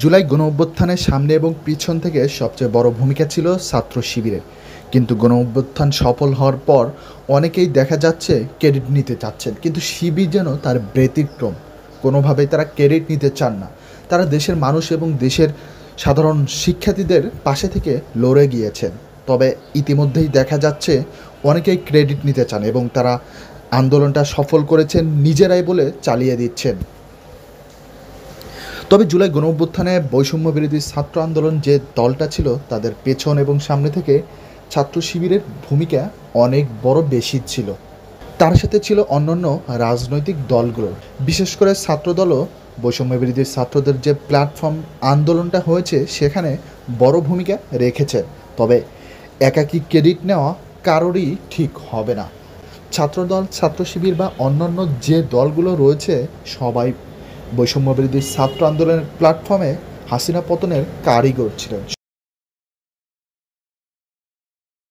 জুলাই গণঅভ্যুত্থানের সামনে এবং পিছন থেকে সবচেয়ে বড় ভূমিকা ছিল ছাত্র শিবিরের। কিন্তু গণঅভ্যুত্থান সফল হওয়ার পর অনেকেই দেখা যাচ্ছে ক্রেডিট নিতে চাচ্ছেন, কিন্তু শিবির যেন তার ব্যতিক্রম। কোনোভাবেই তারা ক্রেডিট নিতে চান না। তারা দেশের মানুষ এবং দেশের সাধারণ শিক্ষার্থীদের পাশে থেকে লড়ে গিয়েছেন। তবে ইতিমধ্যেই দেখা যাচ্ছে অনেকেই ক্রেডিট নিতে চান এবং তারা আন্দোলনটা সফল করেছেন নিজেরাই বলে চালিয়ে দিচ্ছেন। তবে জুলাই গণঅভ্যুত্থানে বৈষম্য বিরোধী ছাত্র আন্দোলন যে দলটা ছিল, তাদের পেছন এবং সামনে থেকে ছাত্র শিবিরের ভূমিকা অনেক বড় বেশি ছিল। তার সাথে ছিল অন্যান্য রাজনৈতিক দলগুলো, বিশেষ করে ছাত্রদলও বৈষম্য বিরোধী ছাত্রদের যে প্ল্যাটফর্ম আন্দোলনটা হয়েছে সেখানে বড় ভূমিকা রেখেছে। তবে একাকী ক্রেডিট নেওয়া কারোরই ঠিক হবে না। ছাত্রদল, ছাত্র শিবির বা অন্যান্য যে দলগুলো রয়েছে সবাই বৈষম্যবিরোধী ছাত্র আন্দোলনের প্ল্যাটফর্মে হাসিনা পতনের কারিগর ছিলেন।